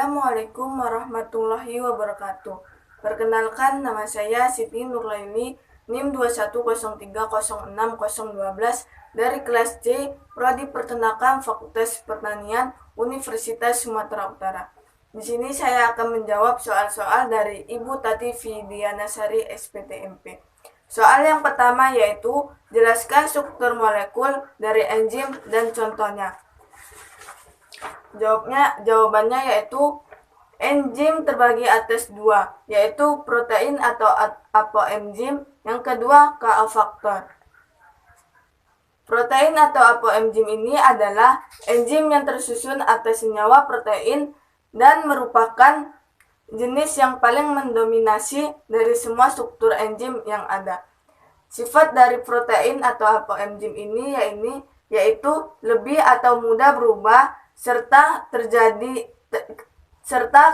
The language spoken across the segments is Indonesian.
Assalamualaikum warahmatullahi wabarakatuh. Perkenalkan, nama saya Siti Nurlaini, NIM 2103060012 dari kelas C, Prodi Peternakan Fakultas Pertanian, Universitas Sumatera Utara. Di sini saya akan menjawab soal-soal dari Ibu Tati Fidianasari SPTMP. Soal yang pertama yaitu jelaskan struktur molekul dari enzim dan contohnya. Jawabannya yaitu enzim terbagi atas dua, yaitu protein atau apoenzim, yang kedua Ka faktor. Protein atau apoenzim ini adalah enzim yang tersusun atas senyawa protein dan merupakan jenis yang paling mendominasi dari semua struktur enzim yang ada. Sifat dari protein atau apoenzim ini yaitu lebih atau mudah berubah serta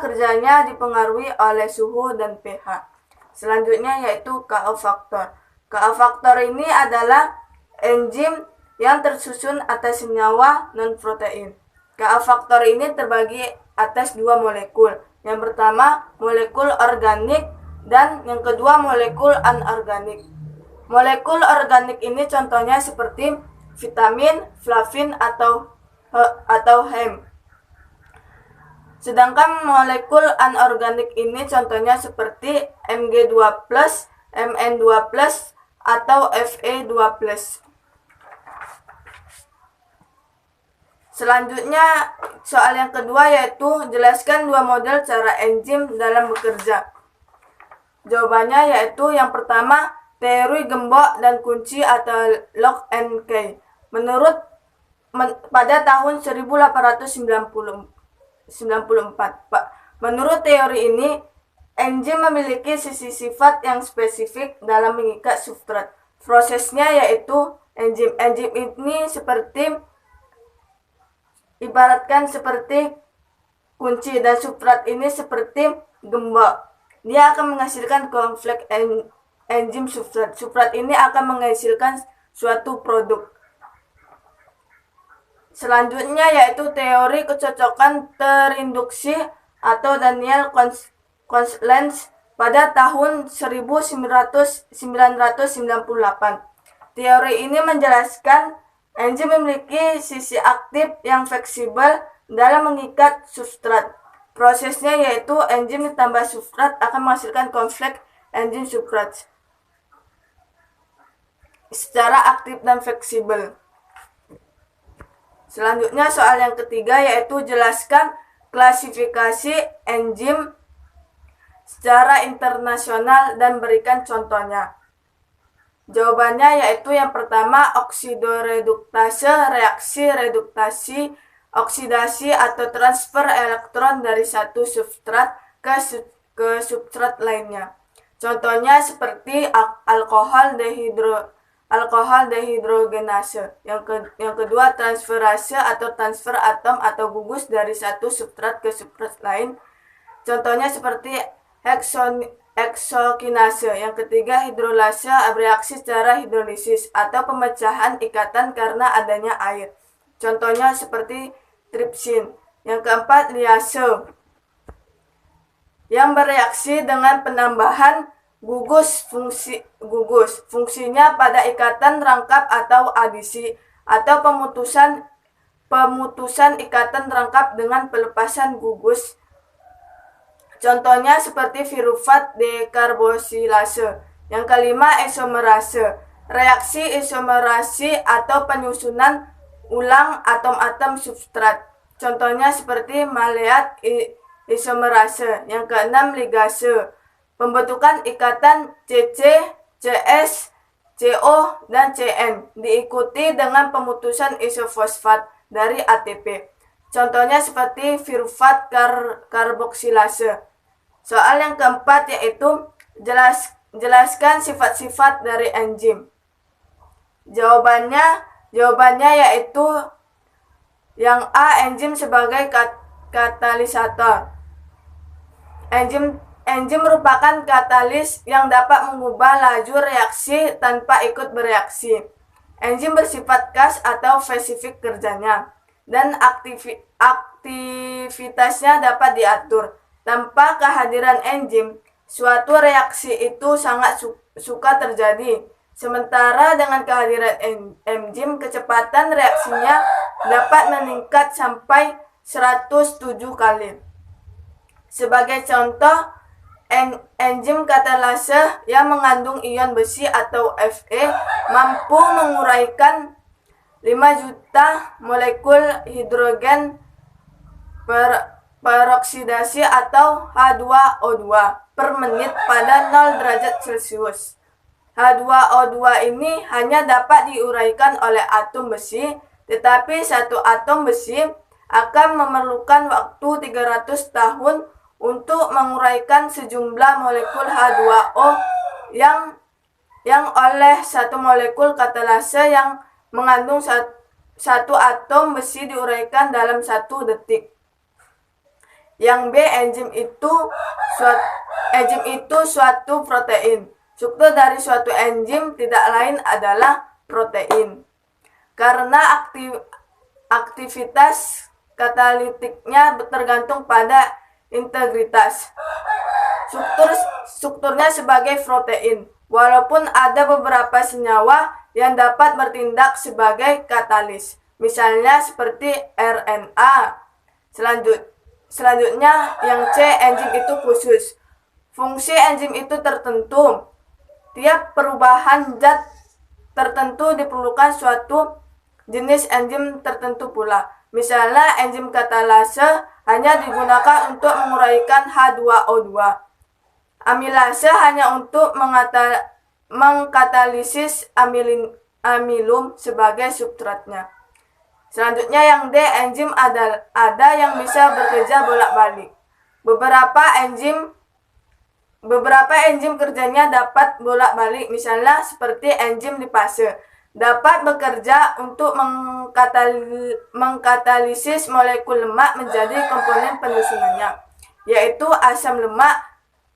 kerjanya dipengaruhi oleh suhu dan pH. Selanjutnya yaitu Ka faktor. Ka faktor ini adalah enzim yang tersusun atas senyawa non-protein. Ka faktor ini terbagi atas dua molekul. Yang pertama molekul organik dan yang kedua molekul anorganik. Molekul organik ini contohnya seperti vitamin, flavin atau heme. Sedangkan molekul anorganik ini contohnya seperti Mg2+, Mn2+, atau Fe2+. Selanjutnya, soal yang kedua yaitu jelaskan dua model cara enzim dalam bekerja. Jawabannya yaitu yang pertama, teori gembok dan kunci atau lock and key. Pada tahun 1894, menurut teori ini, enzim memiliki sifat yang spesifik dalam mengikat substrat. Prosesnya yaitu enzim ini ibaratkan seperti kunci dan substrat ini seperti gembok. Dia akan menghasilkan kompleks enzim substrat. Substrat ini akan menghasilkan suatu produk. Selanjutnya yaitu teori kecocokan terinduksi atau Daniel Constance pada tahun 1998. Teori ini menjelaskan enzim memiliki sisi aktif yang fleksibel dalam mengikat substrat. Prosesnya yaitu enzim ditambah substrat akan menghasilkan kompleks enzim substrat secara aktif dan fleksibel. Selanjutnya soal yang ketiga yaitu jelaskan klasifikasi enzim secara internasional dan berikan contohnya. Jawabannya yaitu yang pertama oksidoreduktase, reaksi reduktasi, oksidasi atau transfer elektron dari satu substrat ke substrat lainnya. Contohnya seperti alkohol dehidrogenase. Yang kedua transferase atau transfer atom atau gugus dari satu substrat ke substrat lain. Contohnya seperti heksokinase. Yang ketiga hidrolase, bereaksi secara hidrolisis atau pemecahan ikatan karena adanya air. Contohnya seperti tripsin. Yang keempat liase, yang bereaksi dengan penambahan gugus. Fungsinya pada ikatan rangkap atau adisi atau pemutusan ikatan rangkap dengan pelepasan gugus. Contohnya seperti pirufat dekarboksilase. Yang kelima isomerase, reaksi isomerasi atau penyusunan ulang atom-atom substrat. Contohnya seperti maleat isomerase. Yang keenam ligase, pembentukan ikatan CC, CS, CO, dan CN diikuti dengan pemutusan isofosfat dari ATP. Contohnya seperti pirufat karboksilase. Soal yang keempat yaitu jelaskan sifat-sifat dari enzim. Jawabannya yaitu yang A, enzim sebagai katalisator. Enzim merupakan katalis yang dapat mengubah laju reaksi tanpa ikut bereaksi. Enzim bersifat khas atau spesifik kerjanya dan aktivitasnya dapat diatur. Tanpa kehadiran enzim, suatu reaksi itu sangat suka terjadi. Sementara dengan kehadiran enzim, kecepatan reaksinya dapat meningkat sampai 107 kali. Sebagai contoh, enzim katalase yang mengandung ion besi atau Fe mampu menguraikan 5 juta molekul hidrogen peroksidasi atau H2O2 per menit pada 0 derajat Celcius. H2O2 ini hanya dapat diuraikan oleh atom besi, tetapi satu atom besi akan memerlukan waktu 300 tahun untuk menguraikan sejumlah molekul H2O yang oleh satu molekul katalase yang mengandung satu atom besi diuraikan dalam 1 detik. Yang B, enzim itu suatu protein. Struktur dari suatu enzim tidak lain adalah protein. Karena aktivitas katalitiknya tergantung pada integritas strukturnya sebagai protein, walaupun ada beberapa senyawa yang dapat bertindak sebagai katalis, misalnya seperti RNA. Selanjutnya yang C, enzim itu khusus. Fungsi enzim itu tertentu. Tiap perubahan zat tertentu diperlukan suatu jenis enzim tertentu pula. Misalnya enzim katalase hanya digunakan untuk menguraikan H2O2. Amilase hanya untuk mengkatalisis amilum sebagai substratnya. Selanjutnya yang D, enzim ada yang bisa bekerja bolak-balik. Beberapa enzim kerjanya dapat bolak-balik, misalnya seperti enzim lipase dapat bekerja untuk mengkatalisis molekul lemak menjadi komponen penyusunannya, yaitu asam lemak,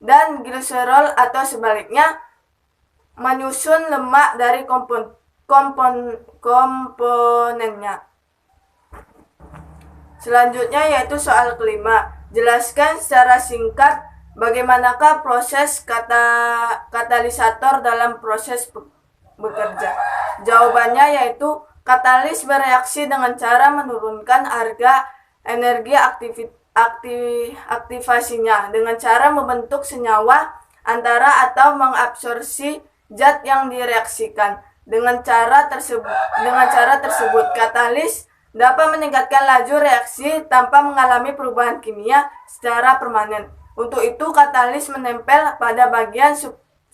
dan gliserol atau sebaliknya, menyusun lemak dari komponennya. Selanjutnya yaitu soal kelima. Jelaskan secara singkat bagaimanakah proses katalisator dalam proses bekerja. Jawabannya yaitu katalis bereaksi dengan cara menurunkan harga energi aktivasinya dengan cara membentuk senyawa antara atau mengabsorpsi zat yang direaksikan. Dengan cara tersebut katalis dapat meningkatkan laju reaksi tanpa mengalami perubahan kimia secara permanen. Untuk itu katalis menempel pada bagian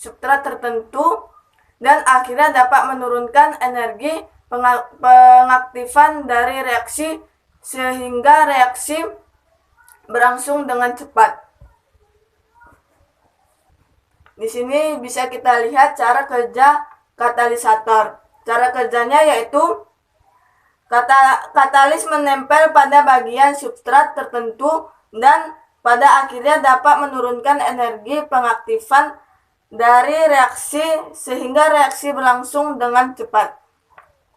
substrat tertentu dan akhirnya dapat menurunkan energi pengaktifan dari reaksi sehingga reaksi berlangsung dengan cepat. Di sini bisa kita lihat cara kerja katalisator. Cara kerjanya yaitu katalis menempel pada bagian substrat tertentu dan pada akhirnya dapat menurunkan energi pengaktifan dari reaksi sehingga reaksi berlangsung dengan cepat.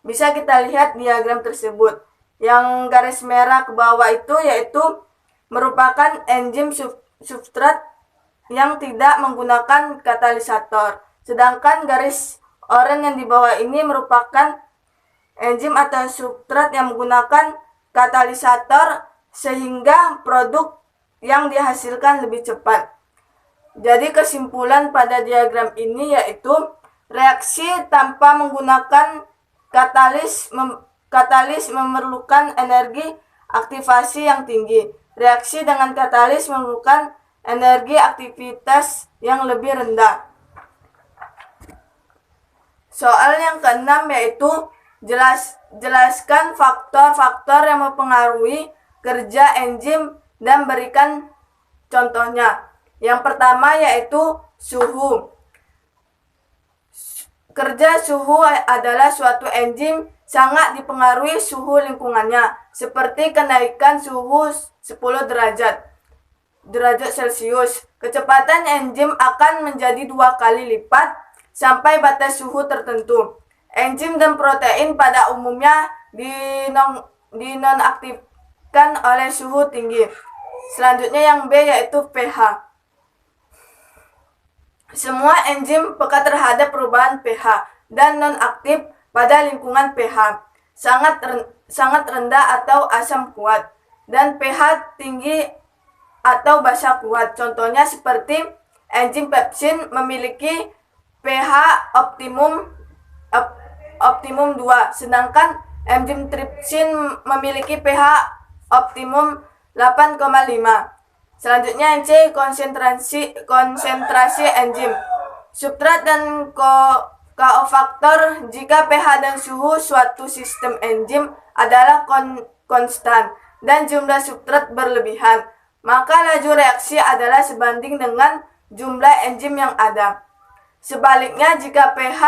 Bisa kita lihat diagram tersebut. Yang garis merah ke bawah itu yaitu merupakan enzim substrat yang tidak menggunakan katalisator. Sedangkan garis oranye yang di bawah ini merupakan enzim atau substrat yang menggunakan katalisator sehingga produk yang dihasilkan lebih cepat. Jadi kesimpulan pada diagram ini yaitu reaksi tanpa menggunakan katalis memerlukan energi aktivasi yang tinggi. Reaksi dengan katalis memerlukan energi aktivitas yang lebih rendah. Soal yang keenam yaitu jelaskan faktor-faktor yang mempengaruhi kerja enzim dan berikan contohnya. Yang pertama yaitu suhu. Kerja suhu adalah suatu enzim sangat dipengaruhi suhu lingkungannya, seperti kenaikan suhu 10 derajat Celcius. Kecepatan enzim akan menjadi 2 kali lipat sampai batas suhu tertentu. Enzim dan protein pada umumnya diaktifkan oleh suhu tinggi. Selanjutnya yang B yaitu pH. Semua enzim peka terhadap perubahan pH dan non-aktif pada lingkungan pH sangat rendah atau asam kuat dan pH tinggi atau basa kuat. Contohnya seperti enzim pepsin memiliki pH optimum 2, sedangkan enzim tripsin memiliki pH optimum 8,5. Selanjutnya yang C, konsentrasi enzim. Substrat dan kofaktor. Jika pH dan suhu suatu sistem enzim adalah konstan dan jumlah substrat berlebihan, maka laju reaksi adalah sebanding dengan jumlah enzim yang ada. Sebaliknya, jika pH,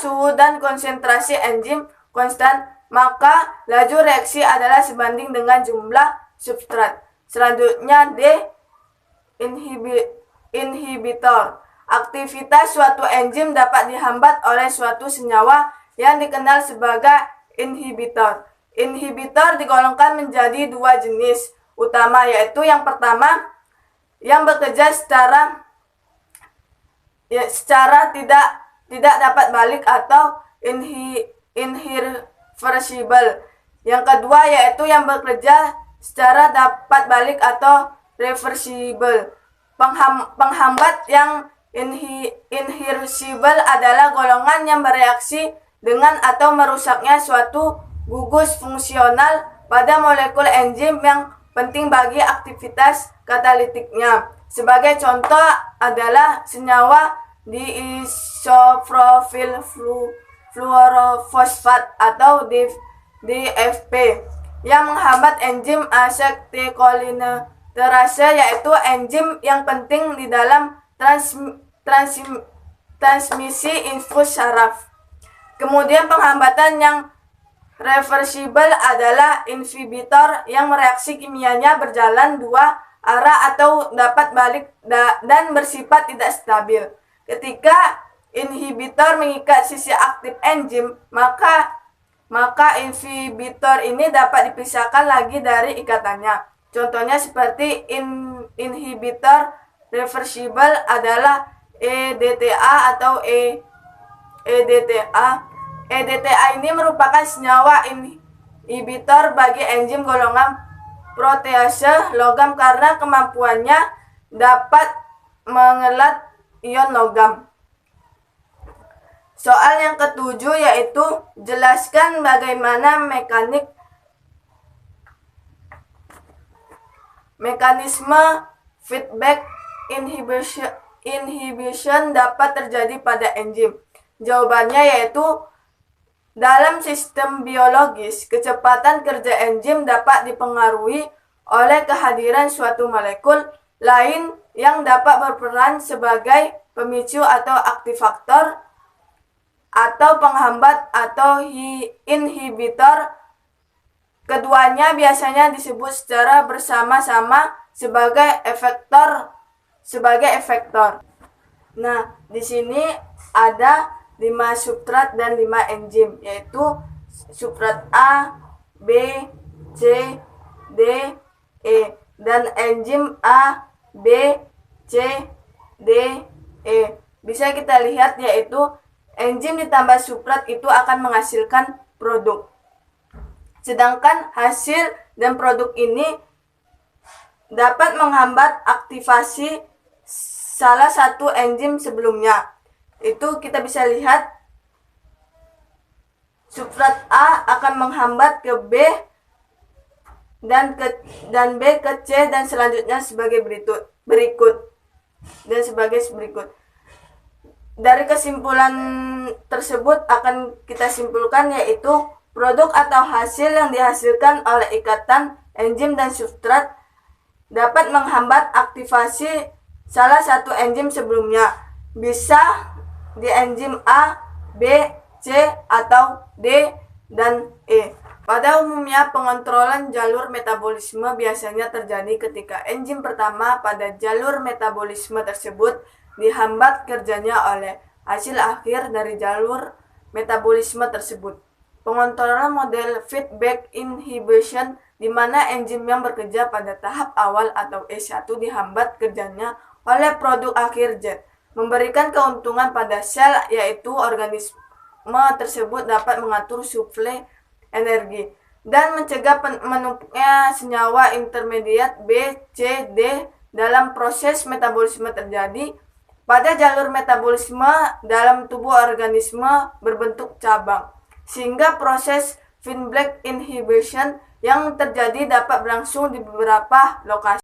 suhu, dan konsentrasi enzim konstan, maka laju reaksi adalah sebanding dengan jumlah substrat. Selanjutnya D, inhibitor. Aktivitas suatu enzim dapat dihambat oleh suatu senyawa yang dikenal sebagai inhibitor. Inhibitor digolongkan menjadi dua jenis utama, yaitu yang pertama yang bekerja secara tidak dapat balik atau irreversible. Yang kedua yaitu yang bekerja secara dapat balik atau reversible. Penghambat yang irreversible adalah golongan yang bereaksi dengan atau merusaknya suatu gugus fungsional pada molekul enzim yang penting bagi aktivitas katalitiknya. Sebagai contoh adalah senyawa diisoflavil fluorofosfat atau DFP yang menghambat enzim asetilkolinesterase, yaitu enzim yang penting di dalam transmisi infus saraf. Kemudian penghambatan yang reversible adalah inhibitor yang reaksi kimianya berjalan dua arah atau dapat balik dan bersifat tidak stabil. Ketika inhibitor mengikat sisi aktif enzim, maka inhibitor ini dapat dipisahkan lagi dari ikatannya. Contohnya seperti inhibitor reversible adalah EDTA atau EDTA. EDTA ini merupakan senyawa inhibitor bagi enzim golongan protease logam karena kemampuannya dapat mengelat ion logam. Soal yang ketujuh yaitu jelaskan bagaimana mekanisme feedback inhibition dapat terjadi pada enzim. Jawabannya yaitu dalam sistem biologis, kecepatan kerja enzim dapat dipengaruhi oleh kehadiran suatu molekul lain yang dapat berperan sebagai pemicu atau aktivator atau penghambat atau inhibitor. Keduanya biasanya disebut secara bersama-sama sebagai efektor. Nah, di sini ada 5 substrat dan 5 enzim, yaitu substrat A, B, C, D, E, dan enzim A, B, C, D, E. Bisa kita lihat yaitu enzim ditambah substrat itu akan menghasilkan produk. Sedangkan hasil dan produk ini dapat menghambat aktivasi salah satu enzim sebelumnya. Itu kita bisa lihat substrat A akan menghambat ke B dan B ke C dan selanjutnya sebagai berikut. Dari kesimpulan tersebut akan kita simpulkan yaitu produk atau hasil yang dihasilkan oleh ikatan enzim dan substrat dapat menghambat aktivasi salah satu enzim sebelumnya. Bisa di enzim A, B, C, atau D, dan E. Pada umumnya pengontrolan jalur metabolisme biasanya terjadi ketika enzim pertama pada jalur metabolisme tersebut dihambat kerjanya oleh hasil akhir dari jalur metabolisme tersebut. Pengontrolan model feedback inhibition di mana enzim yang bekerja pada tahap awal atau E1 dihambat kerjanya oleh produk akhir Z, memberikan keuntungan pada sel yaitu organisme tersebut dapat mengatur suplai energi dan mencegah menumpuknya senyawa intermediat B, C, D dalam proses metabolisme terjadi pada jalur metabolisme dalam tubuh organisme berbentuk cabang, sehingga proses feedback inhibition yang terjadi dapat berlangsung di beberapa lokasi.